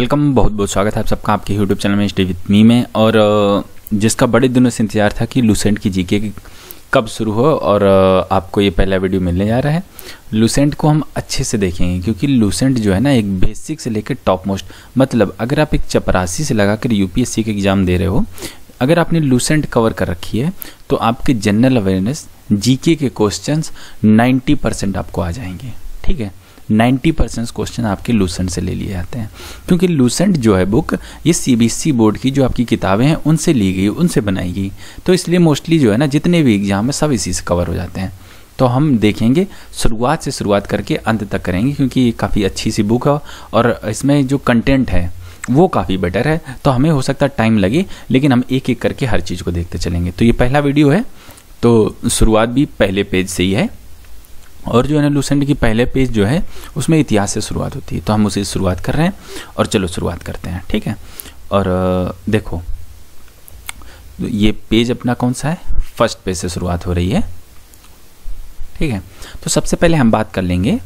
Welcome, बहुत बहुत स्वागत है आप सबका आपके यूट्यूब चैनल में स्टे विथ मी में। और जिसका बड़े दिनों से इंतजार था कि लूसेंट की जीके कब शुरू हो, और आपको ये पहला वीडियो मिलने जा रहा है। लूसेंट को हम अच्छे से देखेंगे क्योंकि लूसेंट जो है ना एक बेसिक से लेकर टॉप मोस्ट, मतलब अगर आप एक चपरासी से लगाकर यूपीएससी के एग्ज़ाम दे रहे हो, अगर आपने लूसेंट कवर कर रखी है तो आपके जनरल अवेयरनेस जीके के क्वेश्चंस 90% आपको आ जाएंगे। ठीक है, 90% क्वेश्चन आपके लूसेंट से ले लिए जाते हैं क्योंकि लूसेंट जो है बुक ये सीबीएसई बोर्ड की जो आपकी किताबें हैं उनसे ली गई, उनसे बनाई गई। तो इसलिए मोस्टली जो है ना जितने भी एग्जाम है सब इसी से कवर हो जाते हैं। तो हम देखेंगे शुरुआत से शुरुआत करके अंत तक करेंगे क्योंकि ये काफ़ी अच्छी सी बुक है और इसमें जो कंटेंट है वो काफ़ी बेटर है। तो हमें हो सकता है टाइम लगे, लेकिन हम एक एक करके हर चीज़ को देखते चलेंगे। तो ये पहला वीडियो है, तो शुरुआत भी पहले पेज से ही है। और जो है ना लूसेंट की पहले पेज जो है उसमें इतिहास से शुरुआत होती है, तो हम उसे शुरुआत कर रहे हैं और चलो शुरुआत करते हैं। ठीक है, और देखो ये पेज अपना कौन सा है, फर्स्ट पेज से शुरुआत हो रही है। ठीक है, तो सबसे पहले हम बात कर लेंगे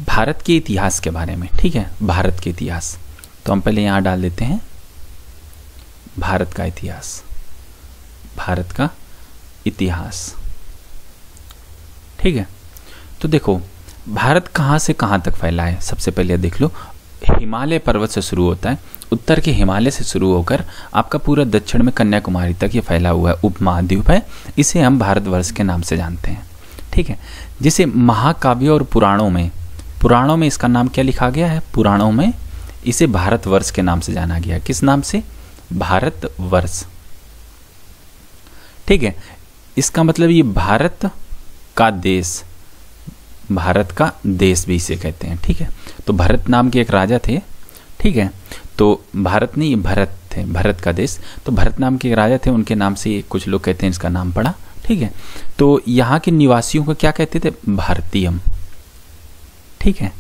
भारत के इतिहास के बारे में। ठीक है, भारत के इतिहास, तो हम पहले यहाँ डाल देते हैं भारत का इतिहास। भारत का इतिहास, ठीक है। तो देखो भारत कहाँ से कहाँ तक फैला है, सबसे पहले देख लो। हिमालय पर्वत से शुरू होता है, उत्तर के हिमालय से शुरू होकर आपका पूरा दक्षिण में कन्याकुमारी तक ये फैला हुआ है, उपमहाद्वीप है। इसे हम भारतवर्ष के नाम से जानते हैं। ठीक है, जिसे महाकाव्य और पुराणों में इसका नाम क्या लिखा गया है, पुराणों में इसे भारतवर्ष के नाम से जाना गया। किस नाम से, भारतवर्ष। ठीक है, इसका मतलब ये भारत का देश, भारत का देश भी इसे कहते हैं। ठीक है, तो भरत नाम के एक राजा थे। ठीक है, तो भारत नहीं, भरत थे, भरत का देश। तो भरत नाम के एक राजा थे, उनके नाम से कुछ लोग कहते हैं इसका नाम पड़ा। ठीक है, तो यहाँ के निवासियों को क्या कहते थे, भारतीयम। ठीक है,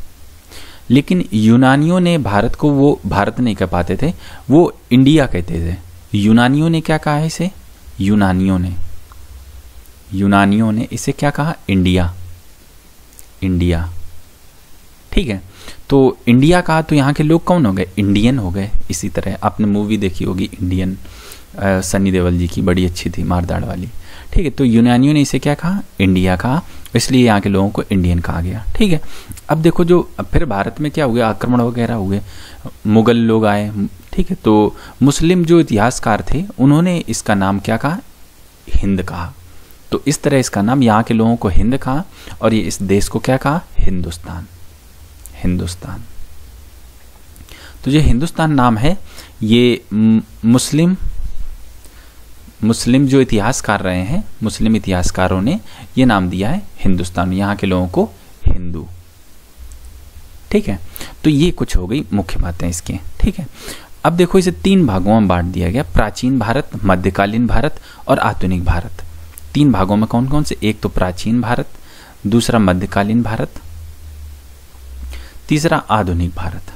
लेकिन यूनानियों ने भारत को वो भारत नहीं कह पाते थे, वो इंडिया कहते थे। यूनानियों ने क्या कहा है इसे, यूनानियों ने इसे क्या कहा, इंडिया, इंडिया। ठीक है, तो इंडिया कहा तो यहाँ के लोग कौन हो गए, इंडियन हो गए। इसी तरह आपने मूवी देखी होगी इंडियन, सनी देओल जी की, बड़ी अच्छी थी, मारदाड़ वाली। ठीक है, तो यूनानियों ने इसे क्या कहा, इंडिया कहा, इसलिए यहाँ के लोगों को इंडियन कहा गया। ठीक है, अब देखो जो फिर भारत में क्या हुआ, आक्रमण वगैरह हुए, मुगल लोग आए। ठीक है, तो मुस्लिम जो इतिहासकार थे उन्होंने इसका नाम क्या कहा, हिंद कहा। तो इस तरह इसका नाम, यहाँ के लोगों को हिंद कहा और ये इस देश को क्या कहा, हिंदुस्तान, हिंदुस्तान। तो ये हिंदुस्तान नाम है, ये मुस्लिम जो इतिहासकार रहे हैं, मुस्लिम इतिहासकारों ने ये नाम दिया है हिंदुस्तान, यहाँ के लोगों को हिंदू। ठीक है, तो ये कुछ हो गई मुख्य बातें इसके। ठीक है, अब देखो इसे 3 भागों में बांट दिया गया, प्राचीन भारत, मध्यकालीन भारत और आधुनिक भारत। 3 भागों में कौन कौन से, एक तो प्राचीन भारत, दूसरा मध्यकालीन भारत, तीसरा आधुनिक भारत।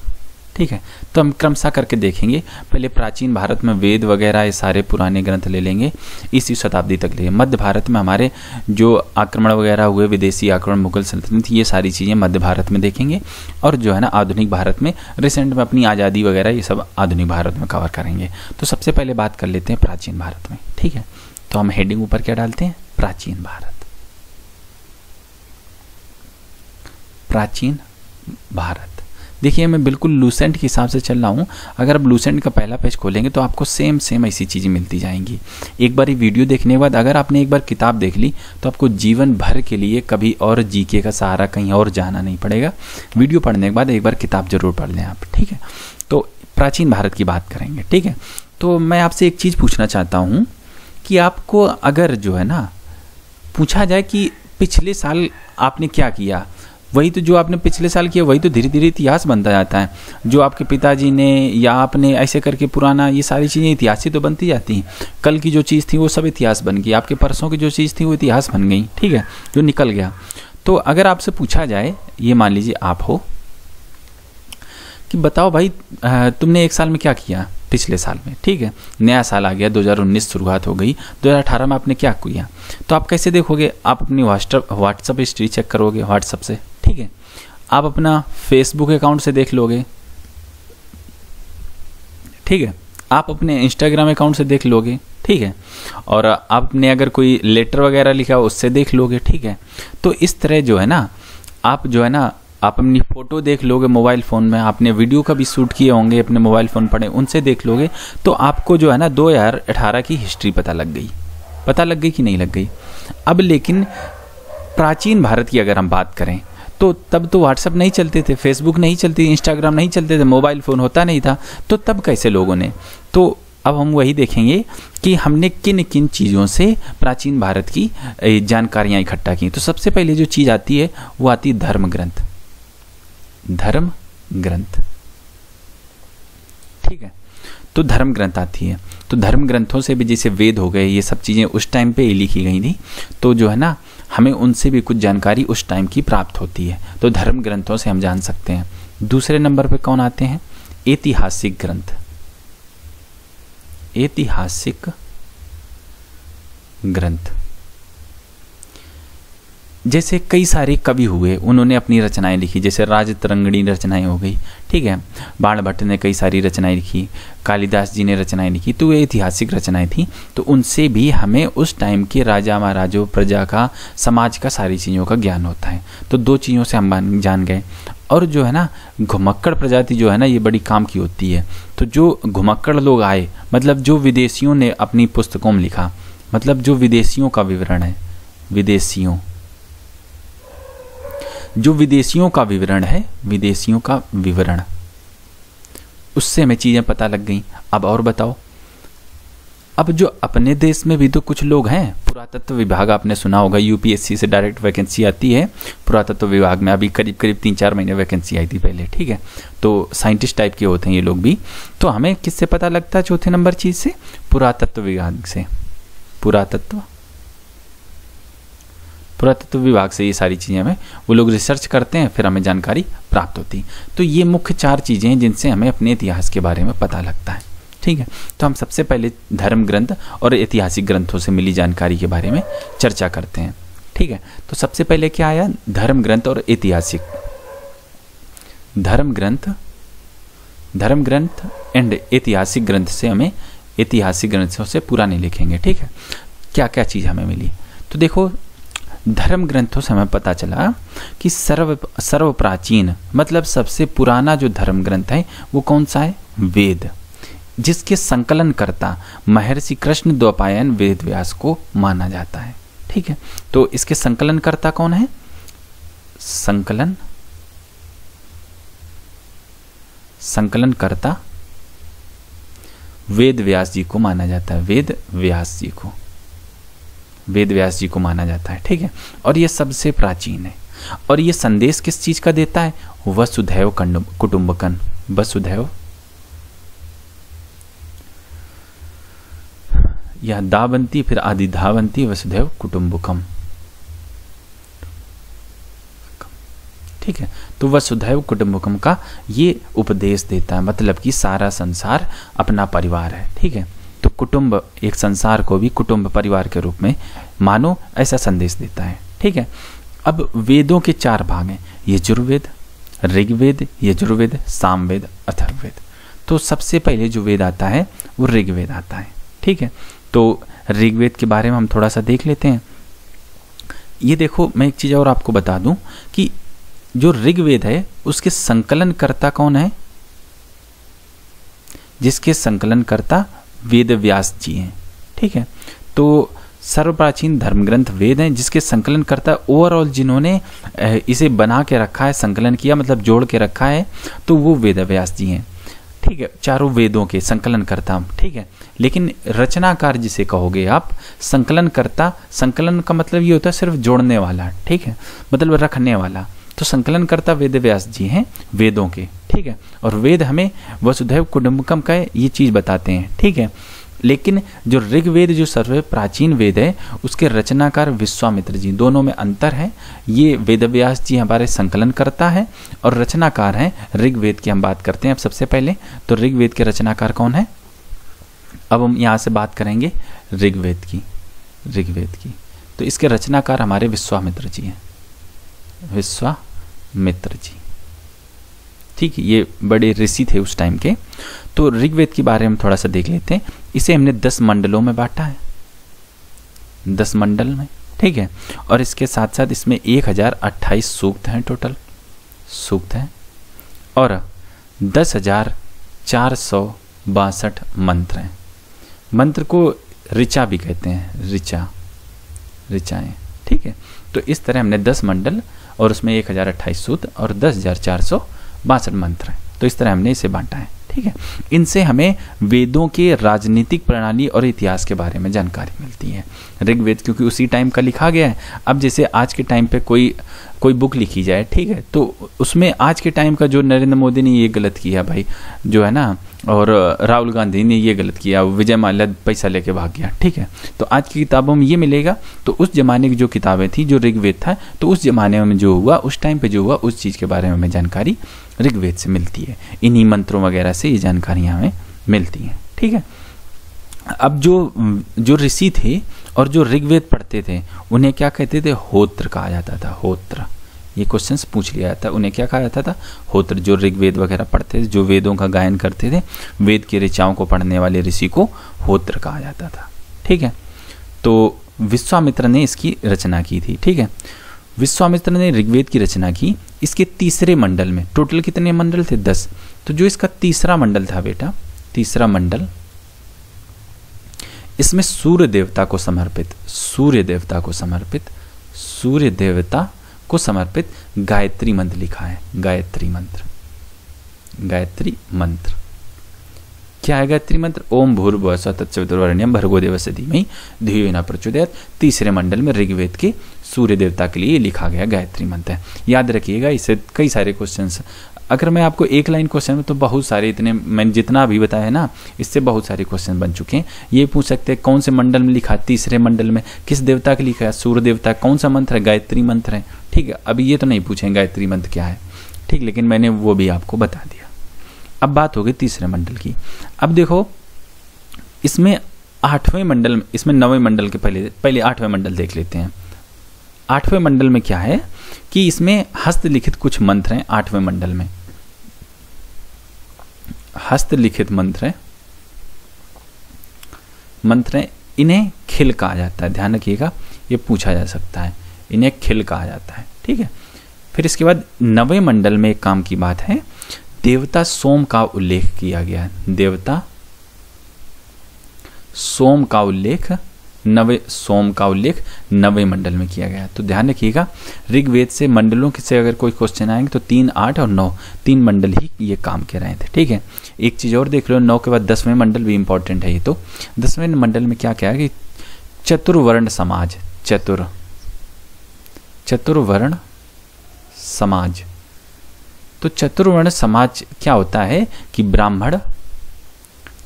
ठीक है, तो हम क्रमशः करके देखेंगे। पहले प्राचीन भारत में वेद वगैरह ये सारे पुराने ग्रंथ ले लेंगे, इसी शताब्दी तक लेंगे। मध्य भारत में हमारे जो आक्रमण वगैरह हुए, विदेशी आक्रमण, मुगल सल्तनत, ये सारी चीज़ें मध्य भारत में देखेंगे। और जो है ना आधुनिक भारत में, रिसेंट में अपनी आज़ादी वगैरह, ये सब आधुनिक भारत में कवर करेंगे। तो सबसे पहले बात कर लेते हैं प्राचीन भारत में। ठीक है, तो हम हेडिंग ऊपर क्या डालते हैं, प्राचीन भारत, प्राचीन भारत। देखिए मैं बिल्कुल लूसेंट के हिसाब से चल रहा हूँ। अगर आप लूसेंट का पहला पेज खोलेंगे तो आपको सेम ऐसी चीज़ें मिलती जाएंगी। एक बार ये वीडियो देखने के बाद अगर आपने एक बार किताब देख ली तो आपको जीवन भर के लिए कभी और जीके का सहारा कहीं और जाना नहीं पड़ेगा। वीडियो पढ़ने के बाद एक बार किताब जरूर पढ़ लें आप। ठीक है, तो प्राचीन भारत की बात करेंगे। ठीक है, तो मैं आपसे एक चीज़ पूछना चाहता हूँ कि आपको अगर जो है ना पूछा जाए कि पिछले साल आपने क्या किया, वही तो जो आपने पिछले साल किया वही तो धीरे धीरे इतिहास बनता जाता है। जो आपके पिताजी ने या आपने ऐसे करके पुराना, ये सारी चीज़ें इतिहास से तो बनती जाती हैं। कल की जो चीज़ थी वो सब इतिहास बन गई, आपके परसों की जो चीज़ थी वो इतिहास बन गई। ठीक है, जो निकल गया। तो अगर आपसे पूछा जाए, ये मान लीजिए आप हो कि बताओ भाई तुमने एक साल में क्या किया, पिछले साल में। ठीक है, नया साल आ गया, 2019 शुरुआत हो गई, 2018 में आपने क्या किया, तो आप कैसे देखोगे, आप अपनी व्हाट्सअप हिस्ट्री चेक करोगे व्हाट्सअप से। ठीक है, आप अपना फेसबुक अकाउंट से देख लोगे, ठीक है, आप अपने इंस्टाग्राम अकाउंट से देख लोगे, ठीक है, और आपने अगर कोई लेटर वगैरह लिखा हो उससे देख लोगे, ठीक है। तो इस तरह जो है ना, आप जो है ना, आप अपनी फ़ोटो देख लोगे मोबाइल फ़ोन में, आपने वीडियो का भी शूट किए होंगे अपने मोबाइल फ़ोन पड़े उनसे देख लोगे, तो आपको जो है ना 2018 की हिस्ट्री पता लग गई कि नहीं लग गई। अब लेकिन प्राचीन भारत की अगर हम बात करें तो तब तो व्हाट्सअप नहीं चलते थे, फेसबुक नहीं चलती, इंस्टाग्राम नहीं चलते थे, मोबाइल फ़ोन होता नहीं था, तो तब कैसे लोगों ने, तो अब हम वही देखेंगे कि हमने किन किन चीज़ों से प्राचीन भारत की जानकारियाँ इकट्ठा की। तो सबसे पहले जो चीज़ आती है वो आती है धर्म ग्रंथ, ठीक है। तो धर्म ग्रंथ आती है, तो धर्म ग्रंथों से भी जैसे वेद हो गए, ये सब चीज़ें उस टाइम पे ही लिखी गई थी, तो जो है ना हमें उनसे भी कुछ जानकारी उस टाइम की प्राप्त होती है, तो धर्म ग्रंथों से हम जान सकते हैं। दूसरे नंबर पे कौन आते हैं? ऐतिहासिक ग्रंथ, ऐतिहासिक ग्रंथ। जैसे कई सारे कवि हुए, उन्होंने अपनी रचनाएं लिखी, जैसे राजतरंगिणी रचनाएं हो गई, ठीक है, बाणभट्ट ने कई सारी रचनाएं लिखी, कालिदास जी ने रचनाएं लिखी, तो ये ऐतिहासिक रचनाएं थी। तो उनसे भी हमें उस टाइम के राजा महाराजों, प्रजा का, समाज का, सारी चीज़ों का ज्ञान होता है। तो दो चीज़ों से हम जान गए। और जो है ना घुमक्कड़ प्रजाति जो है ना, ये बड़ी काम की होती है। तो जो घुमक्कड़ लोग आए, मतलब जो विदेशियों ने अपनी पुस्तकों में लिखा, मतलब जो विदेशियों का विवरण है, जो विदेशियों का विवरण, उससे हमें चीज़ें पता लग गई। अब और बताओ, अब जो अपने देश में भी तो कुछ लोग हैं, पुरातत्व विभाग आपने सुना होगा, यूपीएससी से डायरेक्ट वैकेंसी आती है पुरातत्व विभाग में, अभी करीब 3-4 महीने वैकेंसी आई थी पहले, ठीक है। तो साइंटिस्ट टाइप के होते हैं ये लोग भी। तो हमें किससे पता लगता है? चौथे नंबर चीज़ से, पुरातत्व विभाग से, पुरातत्व विभाग से ये सारी चीज़ें हमें, वो लोग रिसर्च करते हैं, फिर हमें जानकारी प्राप्त होती। तो ये मुख्य 4 चीज़ें हैं जिनसे हमें अपने इतिहास के बारे में पता लगता है, ठीक है। तो हम सबसे पहले धर्म ग्रंथ और ऐतिहासिक ग्रंथों से मिली जानकारी के बारे में चर्चा करते हैं, ठीक है। तो सबसे पहले क्या आया? धर्म ग्रंथ और ऐतिहासिक। धर्म ग्रंथ एंड ऐतिहासिक ग्रंथ से हमें, ऐतिहासिक ग्रंथों से पूरा नहीं लिखेंगे, ठीक है। क्या क्या चीज़ हमें मिली? तो देखो, धर्म ग्रंथों से हमें पता चला कि सर्व प्राचीन, मतलब सबसे पुराना जो धर्म ग्रंथ है वो कौन सा है? वेद, जिसके संकलनकर्ता महर्षि कृष्ण द्वैपायन वेद व्यास को माना जाता है, ठीक है। तो इसके संकलनकर्ता कौन है? संकलनकर्ता वेद व्यास जी को माना जाता है, वेद व्यास जी को माना जाता है, ठीक है। और ये सबसे प्राचीन है। और ये संदेश किस चीज का देता है? वसुधैव कुटुंबकम, वसुधैव या दावंती, फिर आदि धावंती, वसुधैव कुटुंबकम, ठीक है। तो वसुधैव कुटुंबकम का ये उपदेश देता है, मतलब कि सारा संसार अपना परिवार है, ठीक है। तो कुटुंब, एक संसार को भी कुटुंब परिवार के रूप में मानो, ऐसा संदेश देता है, ठीक है। अब वेदों के 4 भाग हैं, यजुर्वेद, ऋग्वेद, यजुर्वेद, सामवेद, अथर्ववेद। तो सबसे पहले जो वेद आता है वो ऋग्वेद आता है, ठीक है। तो ऋग्वेद के बारे में हम थोड़ा सा देख लेते हैं। ये देखो, मैं एक चीज़ और आपको बता दूं कि जो ऋग्वेद है उसके संकलनकर्ता कौन है? जिसके संकलनकर्ता वेद व्यास जी हैं, ठीक है। तो सर्वप्राचीन धर्म ग्रंथ वेद हैं, जिसके संकलनकर्ता ओवरऑल जिन्होंने इसे बना के रखा है, संकलन किया, मतलब जोड़ के रखा है, तो वो वेद व्यास जी हैं, ठीक है। चारों वेदों के संकलनकर्ता, ठीक है। लेकिन रचनाकार जिसे कहोगे आप, संकलनकर्ता, संकलन का मतलब ये होता है सिर्फ जोड़ने वाला, ठीक है, मतलब रखने वाला। तो संकलनकर्ता वेद व्यास जी हैं वेदों के, ठीक है। और वेद हमें वसुधैव कुटुंबकम का ये चीज़ बताते हैं, ठीक है। लेकिन जो ऋग्वेद, जो सर्व प्राचीन वेद है, उसके रचनाकार विश्वामित्र जी, दोनों में अंतर है। ये वेद व्यास जी हमारे संकलनकर्ता है और रचनाकार हैं ऋग्वेद की हम बात करते हैं। अब सबसे पहले तो ऋग्वेद के रचनाकार कौन है? अब हम यहाँ से बात करेंगे ऋग्वेद की। तो इसके रचनाकार हमारे विश्वामित्र जी हैं, विश्वामित्र जी, ठीक है, ये बड़े ऋषि थे उस टाइम के। तो ऋग्वेद के बारे में थोड़ा सा देख लेते हैं। इसे हमने 10 मंडलों में बांटा है, 10 मंडल में, ठीक है। और इसके साथ साथ इसमें 1028 सूक्त हैं, टोटल सूक्त हैं, और 10,462 मंत्र हैं। मंत्र को ऋचा भी कहते हैं, ऋचाएं, ठीक है। तो इस तरह हमने 10 मंडल और उसमें 1028 सूक्त और 10,462 मंत्र हैं। तो इस तरह हमने इसे बांटा है, ठीक है। इनसे हमें वेदों के राजनीतिक प्रणाली और इतिहास के बारे में जानकारी मिलती है। ऋग्वेद क्योंकि उसी टाइम का लिखा गया है। अब जैसे आज के टाइम पे कोई बुक लिखी जाए, ठीक है, तो उसमें आज के टाइम का जो नरेंद्र मोदी ने ये गलत किया भाई, जो है ना, और राहुल गांधी ने ये गलत किया, विजय माल्या पैसा लेके भाग गया, ठीक है। तो आज की किताबों में ये मिलेगा। तो उस जमाने की जो किताबें थी, जो ऋग्वेद था, तो उस जमाने में जो हुआ, उस टाइम पे जो हुआ, उस चीज़ के बारे में हमें जानकारी ऋग्वेद से मिलती है। इन्हीं मंत्रों वगैरह से ये जानकारियाँ हमें मिलती हैं, ठीक है। अब जो ऋषि थे और जो ऋग्वेद पढ़ते थे, उन्हें क्या कहते थे? होत्र कहा जाता था, होत्र। ये क्वेश्चंस पूछ लिया जाता, उन्हें क्या कहा जाता था? होत्र। जो ऋग्वेद वगैरह पढ़ते थे, जो वेदों का गायन करते थे, वेद की ऋचाओं को पढ़ने वाले ऋषि को होत्र कहा जाता था, ठीक है। तो विश्वामित्र ने इसकी रचना की थी, ठीक है। विश्वामित्र ने ऋग्वेद की रचना की। इसके तीसरे मंडल में टोटल कितने मंडल थे? 10। तो जो इसका तीसरा मंडल था बेटा, तीसरा मंडल, इसमें सूर्य देवता को समर्पित, सूर्य देवता को समर्पित गायत्री मंत्र लिखा है। गायत्री मंत्र क्या है? गायत्री मंत्र ओम भूर्भुवः स्वः तत्सवितुर्वरेण्यं भर्गो देवस्य धीमहि धियो यो न प्रचोदयात्। तीसरे मंडल में ऋग्वेद के सूर्य देवता के लिए लिखा गया गायत्री मंत्र है। याद रखिएगा, इससे कई सारे क्वेश्चंस, अगर मैं आपको एक लाइन क्वेश्चन में, तो बहुत सारे, इतने मैंने जितना अभी बताया है ना, इससे बहुत सारे क्वेश्चन बन चुके हैं। ये पूछ सकते हैं कौन से मंडल में लिखा है? तीसरे मंडल में। किस देवता के लिखा है? सूर्य देवता। कौन सा मंत्र है? गायत्री मंत्र है, ठीक है। अभी ये तो नहीं पूछेंगे गायत्री मंत्र क्या है, ठीक, लेकिन मैंने वो भी आपको बता दिया। अब बात हो गई तीसरे मंडल की। अब देखो, इसमें 8वें मंडल में, इसमें 9वें मंडल के पहले 8वें मंडल देख लेते हैं। 8वें मंडल में क्या है कि इसमें हस्तलिखित कुछ मंत्र हैं। 8वें मंडल में हस्तलिखित मंत्र हैं। इन्हें खिल कहा जाता है। ध्यान रखिएगा, ये पूछा जा सकता है, इन्हें खिल कहा जाता है, ठीक है। फिर इसके बाद 9वें मंडल में एक काम की बात है, देवता सोम का उल्लेख किया गया है। देवता सोम का उल्लेख 9वें मंडल में किया गया है। तो ध्यान रखिएगा, ऋग्वेद से मंडलों से अगर कोई क्वेश्चन आएंगे तो 3, 8 और 9, 3 मंडल ही ये काम कर रहे थे, ठीक है। एक चीज और देख लो, 9 के बाद 10वें मंडल भी इंपॉर्टेंट है। ये तो 10वें मंडल में क्या क्या है कि चतुर्वर्ण समाज, चतुर्वर्ण समाज। तो चतुर्वर्ण समाज क्या होता है कि ब्राह्मण,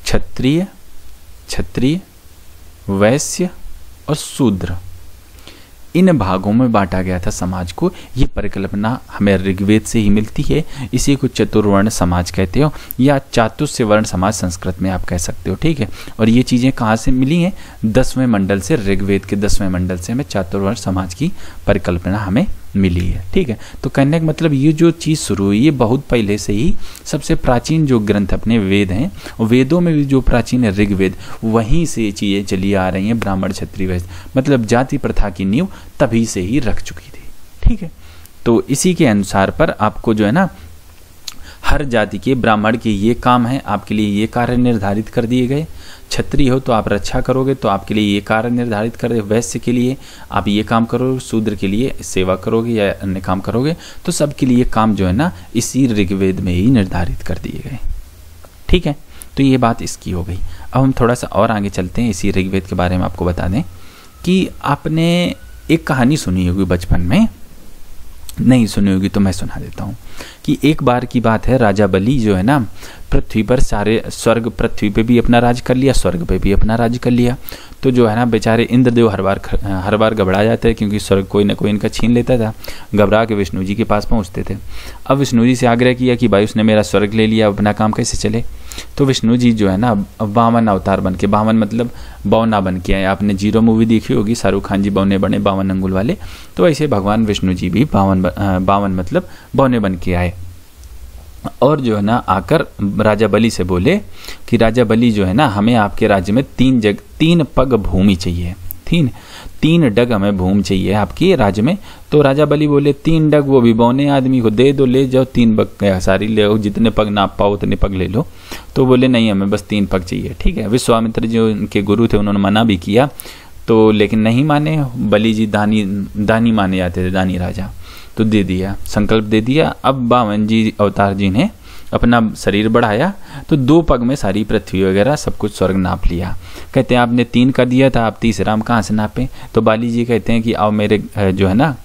क्षत्रिय, वैश्य और शूद्र, इन भागों में बांटा गया था समाज को। ये परिकल्पना हमें ऋग्वेद से ही मिलती है। इसी को चतुर्वर्ण समाज कहते हो, या चातुर्य वर्ण समाज संस्कृत में आप कह सकते हो, ठीक है। और ये चीज़ें कहाँ से मिली हैं? 10वें मंडल से, ऋग्वेद के 10वें मंडल से हमें चातुर्वर्ण समाज की परिकल्पना हमें मिली है, ठीक है। तो कहने का मतलब ये जो चीज़ शुरू हुई, ये बहुत पहले से ही, सबसे प्राचीन जो ग्रंथ अपने वेद हैं, वेदों में भी जो प्राचीन है ऋग्वेद, वहीं से ये चीज़ें चली आ रही हैं। ब्राह्मण, क्षत्रिय, वैश्य, मतलब जाति प्रथा की नींव तभी से ही रख चुकी थी, ठीक है। तो इसी के अनुसार पर आपको जो है ना, हर जाति के, ब्राह्मण के ये काम है, आपके लिए ये कार्य निर्धारित कर दिए गए। क्षत्रिय हो तो आप रक्षा करोगे, तो आपके लिए ये कार्य निर्धारित कर दिए। वैश्य के लिए आप ये काम करोगे, शूद्र के लिए सेवा करोगे या अन्य काम करोगे। तो सबके लिए काम जो है ना, इसी ऋग्वेद में ही निर्धारित कर दिए गए, ठीक है। तो ये बात इसकी हो गई। अब हम थोड़ा सा और आगे चलते हैं। इसी ऋग्वेद के बारे में आपको बता दें कि आपने एक कहानी सुनी होगी बचपन में, नहीं सुनी होगी तो मैं सुना देता हूँ कि एक बार की बात है, राजा बलि जो है ना, पृथ्वी पर सारे स्वर्ग, पृथ्वी पे भी अपना राज कर लिया, स्वर्ग पे भी अपना राज कर लिया। तो जो है ना, बेचारे इंद्रदेव हर बार घबरा जाते हैं, क्योंकि स्वर्ग कोई ना कोई इनका छीन लेता था। घबरा के विष्णु जी के पास पहुँचते थे। अब विष्णु जी से आग्रह किया कि भाई उसने मेरा स्वर्ग ले लिया, अपना काम कैसे चले। तो विष्णु जी जो है ना, वामन अवतार बन के, वामन मतलब बौना बन के आए। आपने 0 मूवी देखी होगी, शाहरुख खान जी बौने बने, 52 अंगुल वाले। तो ऐसे भगवान विष्णु जी भी 52 मतलब बौने बन के आए। और जो है ना आकर राजा बलि से बोले कि राजा बलि जो है ना, हमें आपके राज्य में 3 पग भूमि चाहिए, 3 डग हमें भूमि चाहिए आपकी राज्य में। तो राजा बलि बोले 3 डग वो भी बौने आदमी को दे दो, ले जाओ 3 पग सारी ले आओ, जितने पग नाप पाओ उतने पग ले लो। तो बोले नहीं, हमें बस 3 पग चाहिए। ठीक है, विश्वामित्र जो उनके गुरु थे उन्होंने मना भी किया, तो लेकिन नहीं माने। बलि जी दानी माने जाते थे, दानी राजा, तो दे दिया, संकल्प दे दिया। अब वामन जी अवतार जी ने अपना शरीर बढ़ाया तो 2 पग में सारी पृथ्वी वगैरह सब कुछ स्वर्ग नाप लिया। कहते हैं आपने 3 का दिया था, आप तीसरा हम कहाँ से नापें? तो बाली जी कहते हैं कि आओ मेरे जो है ना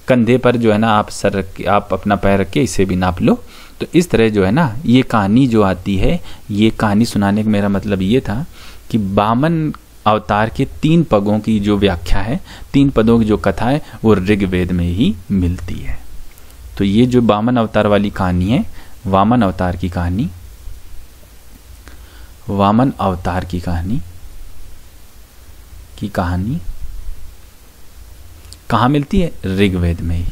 कंधे पर जो है ना आप सर रख के, आप अपना पैर रख के इसे भी नाप लो। तो इस तरह जो है ना ये कहानी जो आती है, ये कहानी सुनाने का मेरा मतलब ये था कि वामन अवतार के 3 पगों की जो व्याख्या है, 3 पदों की जो कथा है, वो ऋग्वेद में ही मिलती है। तो ये जो वामन अवतार वाली कहानी है, वामन अवतार की कहानी, वामन अवतार की कहानी कहाँ मिलती है? ऋग्वेद में ही।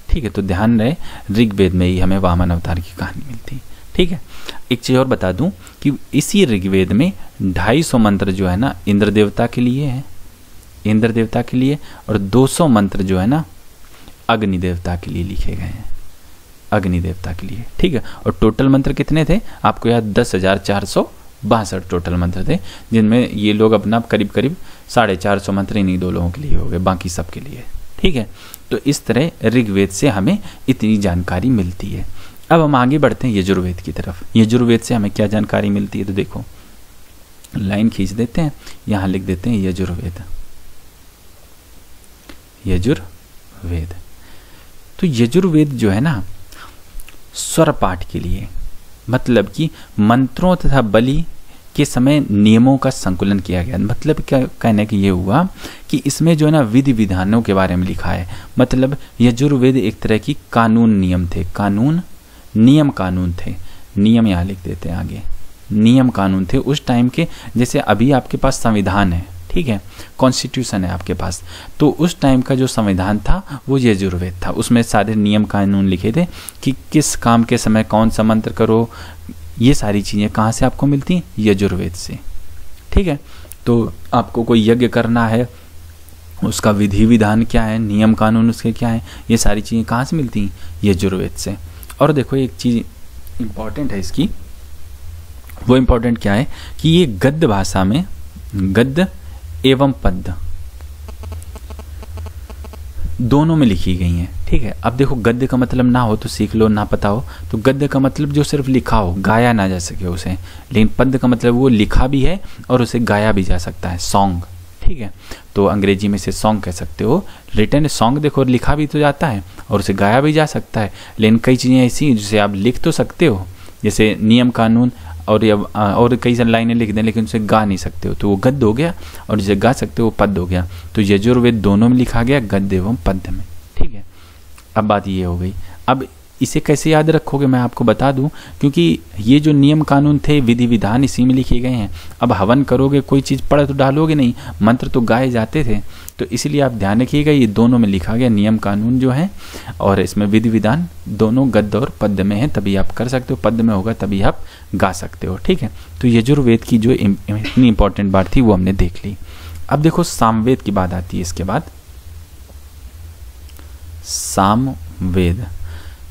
ठीक है, तो ध्यान रहे ऋग्वेद में ही हमें वामन अवतार की कहानी मिलती है। ठीक है, एक चीज और बता दूं कि इसी ऋग्वेद में 250 मंत्र जो है ना इंद्र देवता के लिए है, इंद्र देवता के लिए, और 200 मंत्र जो है ना अग्नि देवता के लिए लिखे गए हैं, अग्नि देवता के लिए। ठीक है, और टोटल मंत्र कितने थे आपको याद? 10,462 टोटल मंत्र थे, जिनमें ये लोग अपना करीब 450 मंत्र इन्हीं 2 लोगों के लिए हो गए, बाकी सबके लिए। ठीक है, तो इस तरह ऋग्वेद से हमें इतनी जानकारी मिलती है। अब हम आगे बढ़ते हैं यजुर्वेद की तरफ। यजुर्वेद से हमें क्या जानकारी मिलती है? तो देखो लाइन खींच देते हैं, यहां लिख देते हैं यजुर्वेद। यजुर्वेद, तो यजुर्वेद जो है ना स्वर पाठ के लिए, मतलब कि मंत्रों तथा बलि के समय नियमों का संकुलन किया गया। मतलब क्या कहने की ये हुआ कि इसमें जो है ना विधि विधानों के बारे में लिखा है। मतलब यजुर्वेद एक तरह की कानून नियम थे, नियम कानून थे। नियम यहाँ लिख देते हैं आगे, नियम कानून थे उस टाइम के। जैसे अभी आपके पास संविधान है, ठीक है, कॉन्स्टिट्यूशन है आपके पास, तो उस टाइम का जो संविधान था वो यजुर्वेद था। उसमें सारे नियम कानून लिखे थे कि किस काम के समय कौन सा मंत्र करो। ये सारी चीज़ें कहाँ से आपको मिलती हैं? यजुर्वेद से। ठीक है, तो आपको कोई यज्ञ करना है, उसका विधि विधान क्या है, नियम कानून उसके क्या है, ये सारी चीज़ें कहाँ से मिलती हैं? यजुर्वेद से। और देखो एक चीज़ इम्पॉर्टेंट है इसकी, वो इम्पॉर्टेंट क्या है कि ये गद्य भाषा में गद्य एवं पद्य दोनों में लिखी गई हैं। ठीक है, अब देखो गद्य का मतलब ना हो तो सीख लो, ना पता हो तो गद्य का मतलब जो सिर्फ लिखा हो, गाया ना जा सके उसे, लेकिन पद्य का मतलब वो लिखा भी है और उसे गाया भी जा सकता है, सॉन्ग। ठीक है, तो अंग्रेजी में से सॉन्ग कह सकते हो। रिटन सॉन्ग देखो लिखा भी तो जाता है और उसे गाया भी जा सकता है, लेकिन कई चीज़ें ऐसी हैं जिसे आप लिख तो सकते हो, जैसे नियम कानून और कई सारी लाइनें लिख दें, लेकिन उसे गा नहीं सकते हो, तो वो गद्य हो गया, और जिसे गा सकते हो वो पद्य हो गया। तो यजुर्वेद दोनों में लिखा गया, गद्य एवं पद्य में। ठीक है, अब बात ये हो गई। अब इसे कैसे याद रखोगे मैं आपको बता दूं, क्योंकि ये जो नियम कानून थे, विधि विधान इसी में लिखे गए हैं। अब हवन करोगे, कोई चीज़ पढ़ तो डालोगे नहीं, मंत्र तो गाए जाते थे, तो इसलिए आप ध्यान रखिएगा ये दोनों में लिखा गया नियम कानून जो है, और इसमें विधि विधान दोनों गद्य और पद्य में है, तभी आप कर सकते हो। पद्य में होगा तभी आप गा सकते हो। ठीक है, तो यजुर्वेद की जो इतनी इंपॉर्टेंट बात थी वो हमने देख ली। अब देखो सामवेद की बात आती है इसके बाद। सामवेद,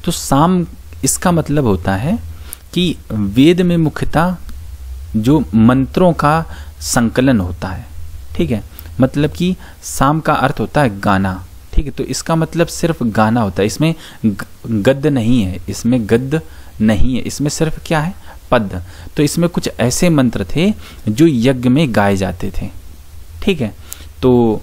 तो साम इसका मतलब होता है कि वेद में मुख्यतः जो मंत्रों का संकलन होता है। ठीक है, मतलब कि साम का अर्थ होता है गाना। ठीक है, तो इसका मतलब सिर्फ गाना होता है, इसमें गद्य नहीं है, इसमें गद्य नहीं है, इसमें सिर्फ क्या है? पद्य। तो इसमें कुछ ऐसे मंत्र थे जो यज्ञ में गाए जाते थे। ठीक है, तो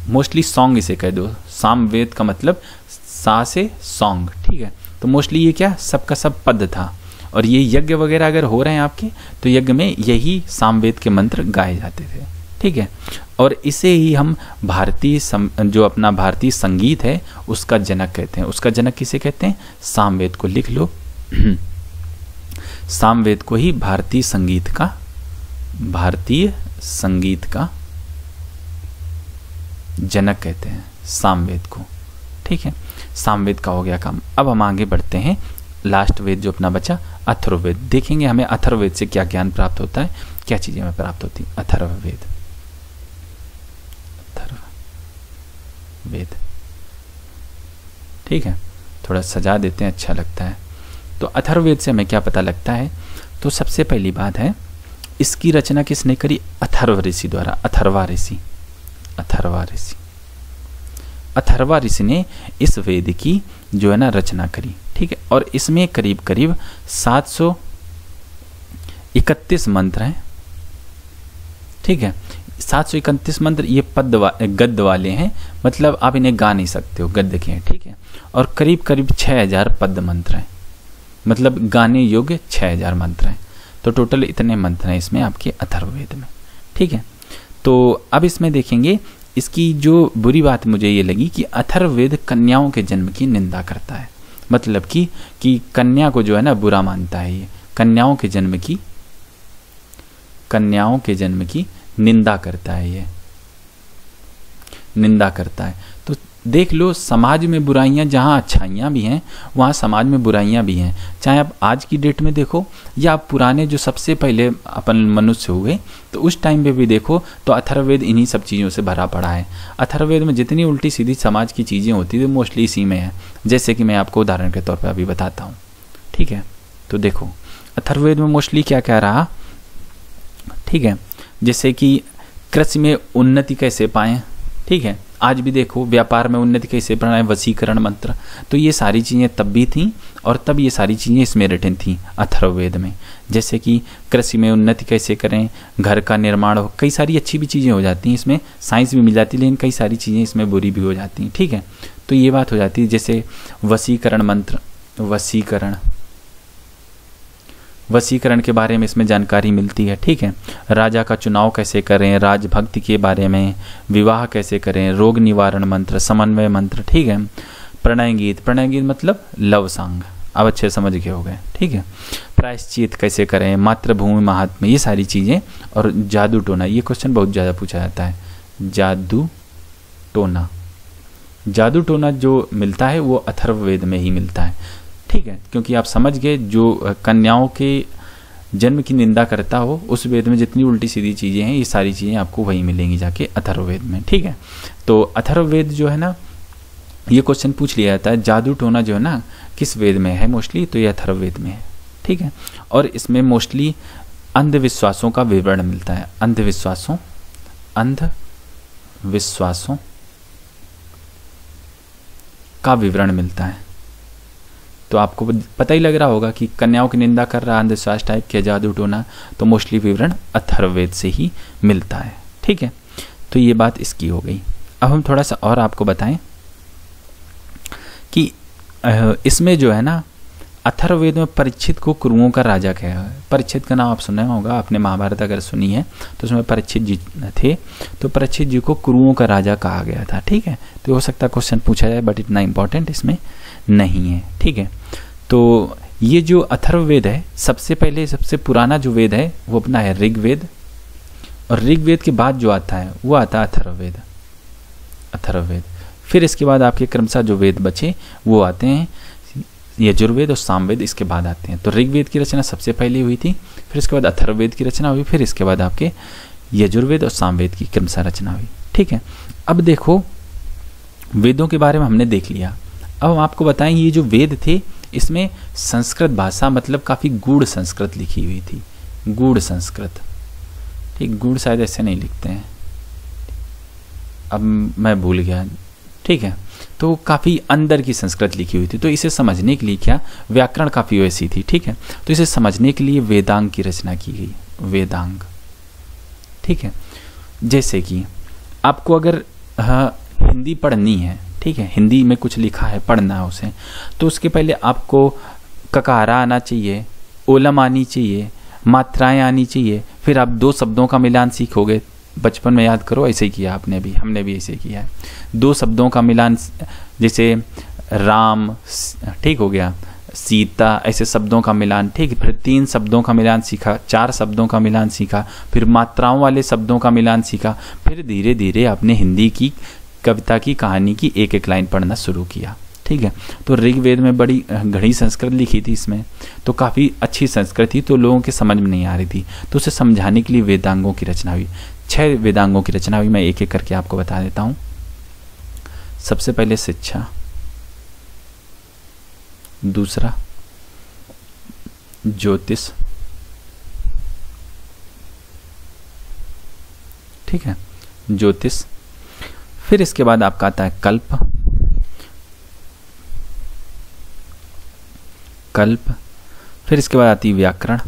मोस्टली सॉन्ग इसे कह दो। सामवेद का मतलब सा से सॉन्ग। ठीक है, तो मोस्टली ये क्या सबका सब पद था, और ये यज्ञ वगैरह अगर हो रहे हैं आपके, तो यज्ञ में यही सामवेद के मंत्र गाए जाते थे। ठीक है, और इसे ही हम भारतीय जो अपना भारतीय संगीत है उसका जनक कहते हैं। उसका जनक किसे कहते हैं? सामवेद को लिख लो। सामवेद को ही भारतीय संगीत का जनक कहते हैं, सामवेद को। ठीक है, सामवेद का हो गया काम। अब हम आगे बढ़ते हैं, लास्ट वेद जो अपना बचा अथर्ववेद, देखेंगे हमें अथर्ववेद से क्या ज्ञान प्राप्त होता है, क्या चीजें हमें प्राप्त होती हैं। अथर्ववेद, अथर्ववेद, ठीक है, थोड़ा सजा देते हैं, अच्छा लगता है। तो अथर्ववेद से हमें क्या पता लगता है, तो सबसे पहली बात है इसकी रचना किसने करी, अथर्व ऋषि द्वारा। अथर्वा ऋषि, अथर्वा ऋषि, अथर्वा ऋषि ने इस वेद की जो है ना रचना करी, ठीक है। और इसमें करीब करीब 731 मंत्र हैं, ठीक है। 731 मंत्र ये गद्य वाले हैं, मतलब आप इन्हें गा नहीं सकते हो, गद्य के हैं, ठीक है। और करीब करीब 6000 पद मंत्र हैं, मतलब गाने योग्य 6000 मंत्र हैं। तो टोटल इतने मंत्र हैं इसमें आपके अथर्ववेद में, ठीक है। तो अब इसमें देखेंगे, इसकी जो बुरी बात मुझे ये लगी कि अथर्ववेद कन्याओं के जन्म की निंदा करता है, मतलब कि कन्या को जो है ना बुरा मानता है, ये कन्याओं के जन्म की निंदा करता है, ये निंदा करता है। तो देख लो, समाज में बुराइयां, जहां अच्छाइयां भी हैं वहां समाज में बुराइयां भी हैं, चाहे आप आज की डेट में देखो या आप पुराने जो सबसे पहले अपन मनुष्य हुए तो उस टाइम पे भी देखो, तो अथर्ववेद इन्हीं सब चीज़ों से भरा पड़ा है। अथर्ववेद में जितनी उल्टी सीधी समाज की चीज़ें होती थी मोस्टली इसी में है, जैसे कि मैं आपको उदाहरण के तौर पर अभी बताता हूँ, ठीक है। तो देखो अथर्ववेद में मोस्टली क्या क्या रहा, ठीक है, जैसे कि कृषि में उन्नति कैसे पाएं, ठीक है। आज भी देखो व्यापार में उन्नति कैसे बनाए, वशीकरण मंत्र, तो ये सारी चीज़ें तब भी थीं और तब ये सारी चीज़ें इसमें रिटन थीं अथर्ववेद में। जैसे कि कृषि में उन्नति कैसे करें, घर का निर्माण हो, कई सारी अच्छी भी चीज़ें हो जाती हैं इसमें, साइंस भी मिल जाती है, लेकिन कई सारी चीज़ें इसमें बुरी भी हो जाती हैं, ठीक है। तो ये बात हो जाती है। जैसे वशीकरण मंत्र, वशीकरण के बारे में इसमें जानकारी मिलती है, ठीक है। राजा का चुनाव कैसे करें, राजभक्ति के बारे में, विवाह कैसे करें, रोग निवारण मंत्र, समन्वय मंत्र, ठीक है। प्रणय गीत मतलब लव सॉन्ग, अब अच्छे समझ गए हो गए, ठीक है। प्रायश्चित कैसे करें, मातृभूमि महात्म्य, ये सारी चीज़ें। और जादू टोना, ये क्वेश्चन बहुत ज़्यादा पूछा जाता है, जादू टोना जो मिलता है वो अथर्ववेद में ही मिलता है, ठीक है। क्योंकि आप समझ गए, जो कन्याओं के जन्म की निंदा करता हो उस वेद में जितनी उल्टी सीधी चीज़ें हैं, ये सारी चीज़ें आपको वही मिलेंगी जाके अथर्ववेद में, ठीक है। तो अथर्ववेद जो है ना, ये क्वेश्चन पूछ लिया जाता है, जादू टोना जो है ना किस वेद में है मोस्टली, तो ये अथर्ववेद में है, ठीक है। और इसमें मोस्टली अंधविश्वासों का विवरण मिलता है, अंधविश्वासों का विवरण मिलता है। तो आपको पता ही लग रहा होगा कि कन्याओं की निंदा कर रहा अंधविश्वास टाइप के जादू टोना, तो मोस्टली विवरण अथर्ववेद से ही मिलता है, ठीक है। तो ये बात इसकी हो गई। अब हम थोड़ा सा और आपको बताएं कि इसमें जो है ना अथर्ववेद में परीक्षित को कुरुओं का राजा कहा है। परीक्षित का नाम आप सुना होगा, आपने महाभारत अगर सुनी है तो उसमें परीक्षित जी थे, तो परीक्षित जी को कुरुओं का राजा कहा गया था, ठीक है। तो हो सकता है क्वेश्चन पूछा जाए, बट इतना इंपॉर्टेंट इसमें नहीं है, ठीक है। तो ये जो अथर्ववेद है, सबसे पुराना जो वेद है वो अपना है ऋग्वेद, और ऋग्वेद के बाद जो आता है वो आता है अथर्ववेद। फिर इसके बाद आपके क्रमशः जो वेद बचे वो आते हैं यजुर्वेद और सामवेद, इसके बाद आते हैं। तो ऋग्वेद की रचना सबसे पहले हुई थी, फिर इसके बाद अथर्ववेद की रचना हुई, फिर इसके बाद आपके यजुर्वेद और सामवेद की क्रमशः रचना हुई, ठीक है। अब देखो वेदों के बारे में हमने देख लिया। अब हम आपको बताएं, ये जो वेद थे इसमें संस्कृत भाषा, मतलब काफ़ी गूढ़ संस्कृत लिखी हुई थी, गूढ़ संस्कृत, ठीक। गूढ़ शायद ऐसे नहीं लिखते हैं, अब मैं भूल गया, ठीक है। तो काफ़ी अंदर की संस्कृत लिखी हुई थी, तो इसे समझने के लिए क्या, व्याकरण काफ़ी वैसी थी, ठीक है। तो इसे समझने के लिए वेदांग की रचना की गई, वेदांग, ठीक है। जैसे कि आपको अगर हिंदी पढ़नी है, ठीक है, हिंदी में कुछ लिखा है, पढ़ना है उसे, तो उसके पहले आपको ककारा आना चाहिए, ओलम आनी चाहिए, मात्राएं आनी चाहिए, फिर आप 2 शब्दों का मिलान सीखोगे। बचपन में याद करो, ऐसे ही किया आपने भी, हमने भी ऐसे किया है। 2 शब्दों का मिलान, जैसे राम, ठीक हो गया, सीता, ऐसे शब्दों का मिलान, ठीक। फिर 3 शब्दों का मिलान सीखा, 4 शब्दों का मिलान सीखा, फिर मात्राओं वाले शब्दों का मिलान सीखा, फिर धीरे धीरे आपने हिंदी की कविता की, कहानी की एक एक लाइन पढ़ना शुरू किया। ठीक है, तो ऋग्वेद में बड़ी घड़ी संस्कृत लिखी थी इसमें, तो काफ़ी अच्छी संस्कृत थी, तो लोगों के समझ में नहीं आ रही थी, तो उसे समझाने के लिए वेदांगों की रचना हुई। 6 वेदांगों की रचना हुई, मैं एक एक करके आपको बता देता हूँ। सबसे पहले शिक्षा, दूसरा ज्योतिष, ठीक है, ज्योतिष। फिर इसके बाद आपका आता है कल्प, फिर इसके बाद आती है व्याकरण,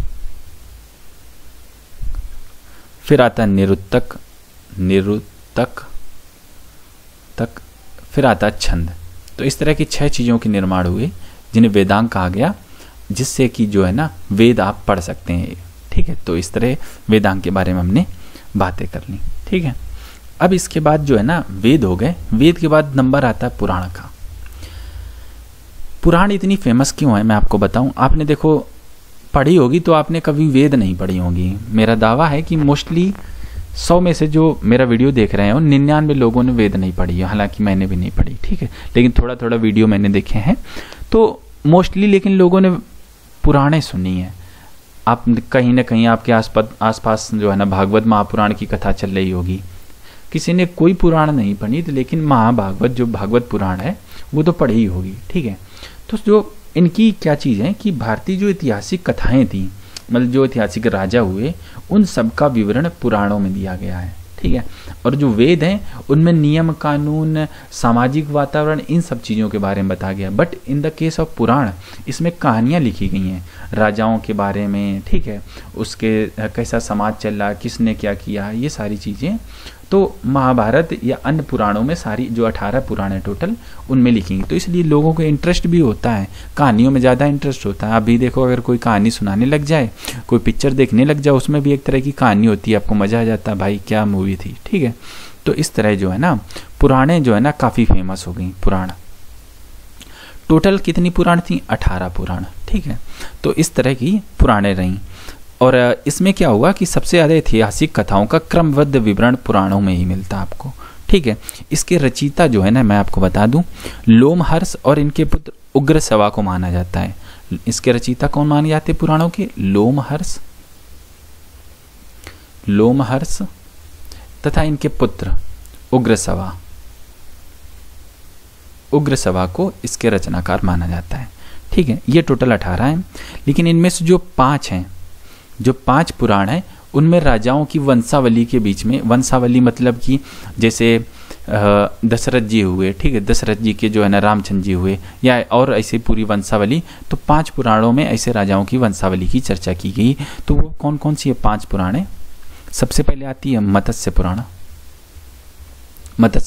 फिर आता है निरुक्तक, फिर आता है छंद। तो इस तरह की 6 चीज़ों के निर्माण हुए जिन्हें वेदांग कहा गया, जिससे कि जो है ना वेद आप पढ़ सकते हैं। ठीक है, तो इस तरह वेदांग के बारे में हमने बातें कर ली। ठीक है, अब इसके बाद जो है ना वेद हो गए, वेद के बाद नंबर आता है पुराण का। पुराण इतनी फेमस क्यों है मैं आपको बताऊं। आपने देखो पढ़ी होगी तो आपने कभी वेद नहीं पढ़ी होगी। मेरा दावा है कि मोस्टली 100 में से जो मेरा वीडियो देख रहे हैं उन 99 लोगों ने वेद नहीं पढ़ी है, हालांकि मैंने भी नहीं पढ़ी। ठीक है, लेकिन थोड़ा थोड़ा वीडियो मैंने देखे हैं, तो मोस्टली लेकिन लोगों ने पुराणे सुनी है। आप कहीं ना कहीं आपके आसपास जो है ना भागवत महापुराण की कथा चल रही होगी, किसी ने कोई पुराण नहीं पढ़ी तो लेकिन महाभागवत जो भागवत पुराण है वो तो पढ़ी ही होगी। ठीक है, तो जो इनकी क्या चीज़ है कि भारतीय जो ऐतिहासिक कथाएं थी, मतलब जो ऐतिहासिक राजा हुए, उन सब का विवरण पुराणों में दिया गया है। ठीक है, और जो वेद हैं उनमें नियम कानून, सामाजिक वातावरण, इन सब चीज़ों के बारे में बताया गया। But in the case of Purana इसमें कहानियाँ लिखी गई हैं राजाओं के बारे में। ठीक है, उसके कैसा समाज चल रहा, किसने क्या किया, ये सारी चीज़ें तो महाभारत या अन्य पुराणों में सारी जो 18 पुराण है टोटल उनमें लिखेंगे। तो इसलिए लोगों को इंटरेस्ट भी होता है, कहानियों में ज़्यादा इंटरेस्ट होता है। अभी देखो अगर कोई कहानी सुनाने लग जाए, कोई पिक्चर देखने लग जाए, उसमें भी एक तरह की कहानी होती है, आपको मज़ा आ जाता है भाई क्या मूवी थी। ठीक है, तो इस तरह जो है ना पुराणे जो है ना काफ़ी फेमस हो गई। पुराण टोटल कितनी पुराण थी? 18 पुराण। ठीक है, तो इस तरह की पुराणे रहीं। और इसमें क्या हुआ कि सबसे ज़्यादा ऐतिहासिक कथाओं का क्रमबद्ध विवरण पुराणों में ही मिलता है आपको। ठीक है, इसके रचयिता जो है ना मैं आपको बता दूं, लोमहर्ष और इनके पुत्र उग्रश्रवा को माना जाता है। इसके रचयिता कौन माने जाते पुराणों के? लोमहर्ष तथा इनके पुत्र उग्रश्रवा को इसके रचनाकार माना जाता है। ठीक है, ये टोटल 18 हैं, लेकिन इनमें से जो 5 पुराण हैं उनमें राजाओं की वंशावली के बीच में, वंशावली मतलब कि जैसे दशरथ जी हुए, ठीक है, दशरथ जी के जो है ना रामचंद्र जी हुए, या और ऐसे पूरी वंशावली। तो 5 पुराणों में ऐसे राजाओं की वंशावली की चर्चा की गई। तो वो कौन कौन सी है 5 पुराण है? सबसे पहले आती है मत्स्य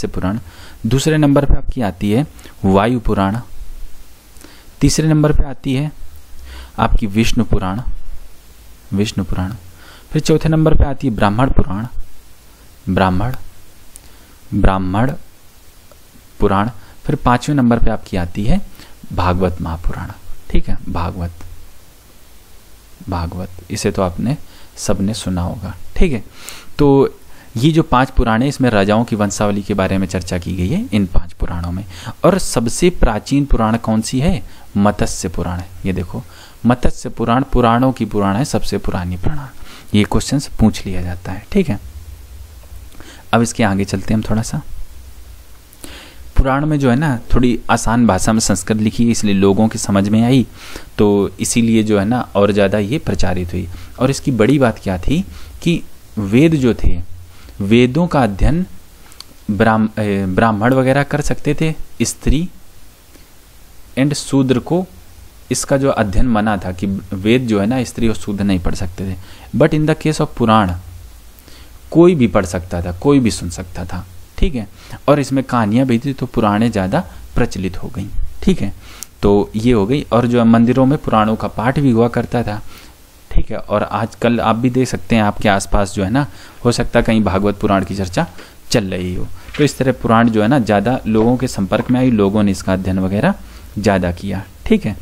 पुराण। दूसरे नंबर पे आपकी आती है वायु पुराण। तीसरे नंबर पे आती है आपकी विष्णु पुराण। फिर चौथे नंबर पे आती है ब्राह्मण पुराण। फिर 5वें नंबर पे आपकी आती है भागवत महापुराण। ठीक है, भागवत इसे तो आपने सबने सुना होगा। ठीक है, तो ये जो 5 पुराण है इसमें राजाओं की वंशावली के बारे में चर्चा की गई है इन 5 पुराणों में। और सबसे प्राचीन पुराण कौन सी है? मत्स्य पुराण है। ये देखो मत्स्य पुराण पुराणों की पुराण है, सबसे पुरानी पुराण। ये क्वेश्चन पूछ लिया जाता है। ठीक है, अब इसके आगे चलते हैं हम थोड़ा सा। पुराण में जो है ना थोड़ी आसान भाषा में संस्कृत लिखी है, इसलिए लोगों की समझ में आई, तो इसीलिए जो है ना और ज़्यादा ये प्रचारित हुई। और इसकी बड़ी बात क्या थी कि वेद जो थे, वेदों का अध्ययन ब्राह्मण वगैरह कर सकते थे, स्त्री एंड शूद्र को इसका जो अध्ययन मना था कि वेद जो है ना स्त्री और शूद्र नहीं पढ़ सकते थे। But in the case of Purana कोई भी पढ़ सकता था, कोई भी सुन सकता था। ठीक है, और इसमें कहानियाँ भी थी तो पुराणे ज़्यादा प्रचलित हो गई। ठीक है, तो ये हो गई। और जो मंदिरों में पुराणों का पाठ भी हुआ करता था। ठीक है, और आजकल आप भी देख सकते हैं आपके आसपास जो है ना, हो सकता है कहीं भागवत पुराण की चर्चा चल रही हो। तो इस तरह पुराण जो है ना ज़्यादा लोगों के संपर्क में आई, लोगों ने इसका अध्ययन वगैरह ज़्यादा किया। ठीक है,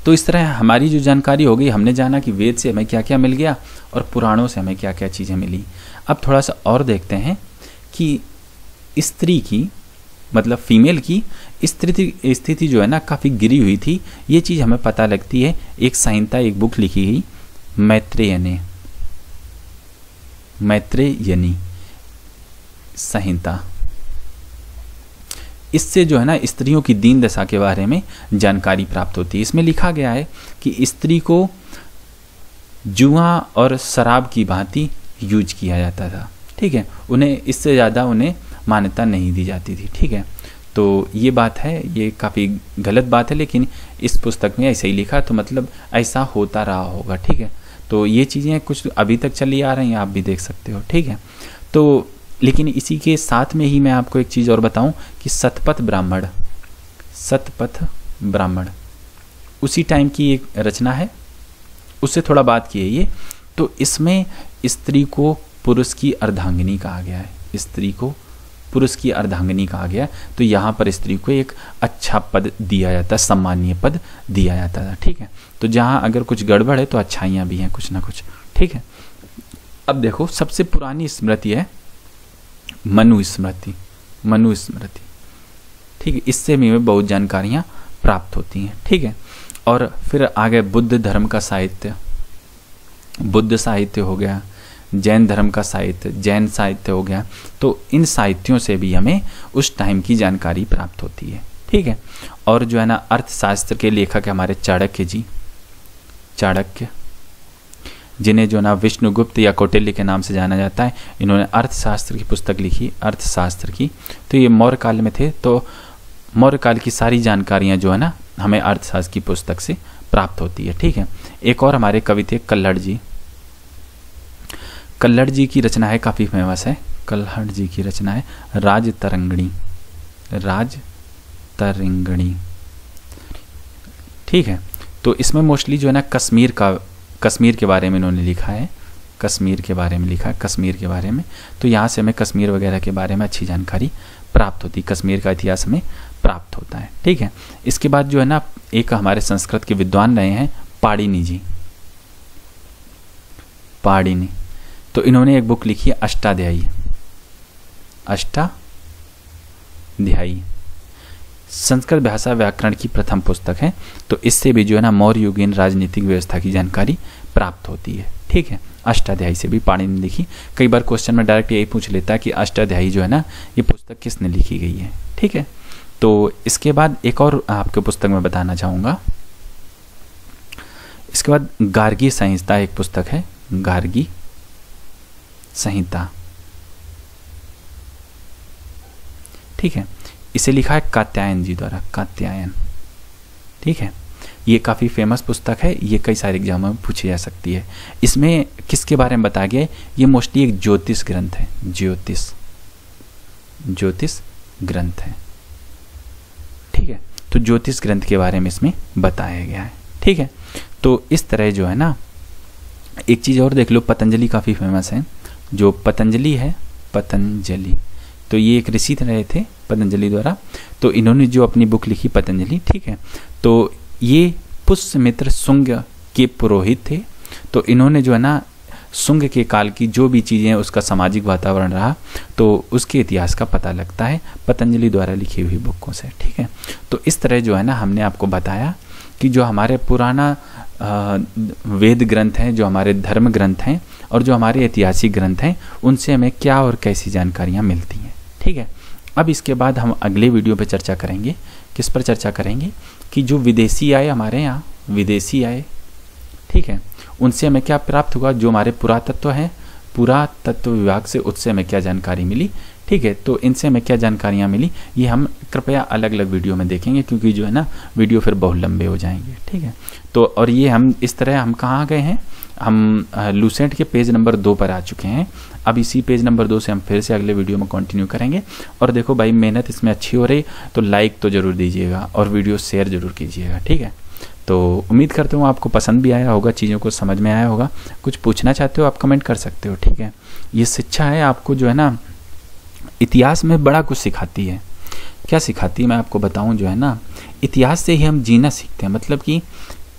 तो इस तरह हमारी जो जानकारी हो गई, हमने जाना कि वेद से हमें क्या क्या मिल गया और पुराणों से हमें क्या क्या चीज़ें मिली। अब थोड़ा सा और देखते हैं कि स्त्री की, मतलब फीमेल की स्थिति जो है ना काफ़ी गिरी हुई थी। ये चीज़ हमें पता लगती है एक संहिता, एक बुक लिखी गई मैत्रेयनी संहिता। इससे जो है ना स्त्रियों की दीन दशा के बारे में जानकारी प्राप्त होती है। इसमें लिखा गया है कि स्त्री को जुआ और शराब की भांति यूज किया जाता था, ठीक है। उन्हें इससे ज़्यादा उन्हें मान्यता नहीं दी जाती थी, ठीक है। तो ये बात है, ये काफ़ी गलत बात है, लेकिन इस पुस्तक में ऐसे ही लिखा, तो मतलब ऐसा होता रहा होगा, ठीक है। तो ये चीज़ें कुछ अभी तक चली आ रही हैं, आप भी देख सकते हो, ठीक है। तो लेकिन इसी के साथ में ही मैं आपको एक चीज़ और बताऊं कि शतपथ ब्राह्मण उसी टाइम की एक रचना है, उससे थोड़ा बात की है ये। तो इसमें स्त्री को पुरुष की अर्धांगिनी कहा गया है, स्त्री को पुरुष की अर्धांगिनी कहा गया। तो यहाँ पर स्त्री को एक अच्छा पद दिया जाता है, सम्मानीय पद दिया जाता था, ठीक है। तो जहाँ अगर कुछ गड़बड़ है तो अच्छाइयाँ भी हैं कुछ ना कुछ, ठीक है। अब देखो सबसे पुरानी स्मृति है मनुस्मृति, ठीक है। इससे भी हमें बहुत जानकारियाँ प्राप्त होती हैं, ठीक है। और फिर आगे बुद्ध धर्म का साहित्य, बुद्ध साहित्य हो गया, जैन धर्म का साहित्य, जैन साहित्य हो गया। तो इन साहित्यों से भी हमें उस टाइम की जानकारी प्राप्त होती है, ठीक है। और जो है ना अर्थशास्त्र के लेखक है हमारे चाणक्य, जिन्हें जो ना विष्णुगुप्त या कौटिल्य के नाम से जाना जाता है। इन्होंने अर्थशास्त्र की पुस्तक लिखी, अर्थशास्त्र की। तो ये मौर्य काल में थे, तो मौर्य काल की सारी जानकारियाँ जो है ना हमें अर्थशास्त्र की पुस्तक से प्राप्त होती है, ठीक है। एक और हमारे कवि थे कल्हड़ जी की रचना है, काफ़ी फेमस है। कल्हड़ जी की रचना है राजतरंगिणी, ठीक है। तो इसमें मोस्टली जो है ना कश्मीर के बारे में इन्होंने लिखा है, कश्मीर के बारे में। तो यहाँ से हमें कश्मीर वगैरह के बारे में अच्छी जानकारी प्राप्त होती है, कश्मीर का इतिहास हमें प्राप्त होता है, ठीक है। इसके बाद जो है ना एक हमारे संस्कृत के विद्वान रहे हैं पाणिनि जी, तो इन्होंने एक बुक लिखी है अष्टाध्यायी, संस्कृत भाषा व्याकरण की प्रथम पुस्तक है। तो इससे भी जो है ना मौर्य युगीन राजनीतिक व्यवस्था की जानकारी प्राप्त होती है, ठीक है। अष्टाध्यायी से भी पाणिनि ने लिखी। कई बार क्वेश्चन में डायरेक्ट यही पूछ लेता है कि अष्टाध्यायी जो है ना ये पुस्तक किसने लिखी गई है, ठीक है। तो इसके बाद एक और आपके पुस्तक में बताना चाहूँगा, इसके बाद गार्गी संहिता एक पुस्तक है, गार्गी संहिता, ठीक है। इसे लिखा है कात्यायन जी द्वारा, ठीक है। ये काफ़ी फेमस पुस्तक है, ये कई सारे एग्जामों में पूछी जा सकती है। इसमें किसके बारे में बताया गया है, ये मोस्टली एक ज्योतिष ग्रंथ है, ज्योतिष ग्रंथ है, ठीक है। तो ज्योतिष ग्रंथ के बारे में इसमें बताया गया है, ठीक है। तो इस तरह जो है ना एक चीज़ और देख लो, पतंजलि काफ़ी फेमस है। जो पतंजलि है, तो ये एक ऋषि रहे थे पतंजलि द्वारा। तो इन्होंने जो अपनी बुक लिखी पतंजलि, ठीक है। तो ये पुष्यमित्र शुंग के पुरोहित थे। तो इन्होंने जो है ना शुंग के काल की जो भी चीज़ें, उसका सामाजिक वातावरण रहा, तो उसके इतिहास का पता लगता है पतंजलि द्वारा लिखी हुई बुकों से, ठीक है। तो इस तरह जो है ना हमने आपको बताया कि जो हमारे पुराना वेद ग्रंथ हैं, जो हमारे धर्म ग्रंथ हैं और जो हमारे ऐतिहासिक ग्रंथ हैं, उनसे हमें क्या और कैसी जानकारियाँ मिलती हैं, ठीक है। अब इसके बाद हम अगले वीडियो पे चर्चा करेंगे, किस पर चर्चा करेंगे कि जो विदेशी आए हमारे यहाँ, ठीक है, उनसे हमें क्या प्राप्त हुआ, जो हमारे पुरातत्व हैं, पुरातत्व विभाग से उससे हमें क्या जानकारी मिली, ठीक है। तो इनसे हमें क्या जानकारियाँ मिली, ये हम कृपया अलग अलग वीडियो में देखेंगे, क्योंकि जो है ना वीडियो फिर बहुत लंबे हो जाएंगे, ठीक है। तो और ये हम इस तरह हम कहाँ गए हैं, हम लूसेंट के पेज नंबर 2 पर आ चुके हैं। अब इसी पेज नंबर 2 से हम फिर से अगले वीडियो में कंटिन्यू करेंगे। और देखो भाई, मेहनत इसमें अच्छी हो रही, तो लाइक तो ज़रूर दीजिएगा और वीडियो शेयर ज़रूर कीजिएगा, ठीक है। तो उम्मीद करता हूँ आपको पसंद भी आया होगा, चीज़ों को समझ में आया होगा। कुछ पूछना चाहते हो आप कमेंट कर सकते हो, ठीक है। ये शिक्षा है, आपको जो है ना इतिहास में बड़ा कुछ सिखाती है। क्या सिखाती है मैं आपको बताऊं, जो है ना इतिहास से ही हम जीना सीखते हैं। मतलब कि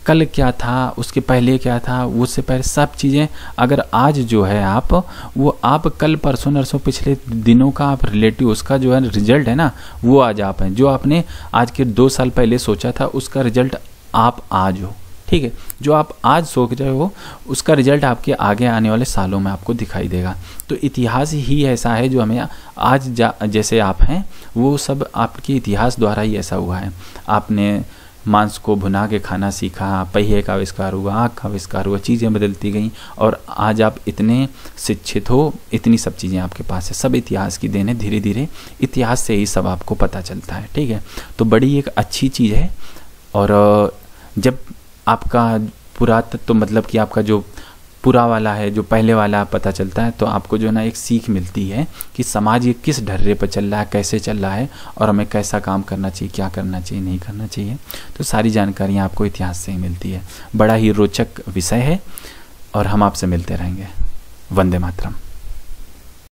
कल क्या था, उसके पहले क्या था, उससे पहले सब चीज़ें अगर आज जो है आप वो आप कल परसों नरसों पिछले दिनों का आप रिलेटिव उसका जो है रिजल्ट है ना, वो आज आप हैं। जो आपने आज के 2 साल पहले सोचा था उसका रिजल्ट आप आज हो, ठीक है। जो आप आज सोच रहे हो उसका रिजल्ट आपके आगे आने वाले सालों में आपको दिखाई देगा। तो इतिहास ही ऐसा है जो हमें आज जैसे आप हैं वो सब आपके इतिहास द्वारा ही ऐसा हुआ है। आपने मांस को भुना के खाना सीखा, पहिए का आविष्कार हुआ, आँख का आविष्कार हुआ, चीज़ें बदलती गईं और आज आप इतने शिक्षित हो, इतनी सब चीज़ें आपके पास है। सब इतिहास की देन है, धीरे धीरे इतिहास से ही सब आपको पता चलता है, ठीक है। तो बड़ी एक अच्छी चीज़ है। और जब आपका पुरातत्व मतलब कि आपका जो पूरा वाला है, जो पहले वाला पता चलता है, तो आपको जो है ना एक सीख मिलती है कि समाज ये किस ढर्रे पर चल रहा है, कैसे चल रहा है और हमें कैसा काम करना चाहिए, क्या करना चाहिए, नहीं करना चाहिए। तो सारी जानकारियाँ आपको इतिहास से ही मिलती है। बड़ा ही रोचक विषय है और हम आपसे मिलते रहेंगे। वंदे मातरम।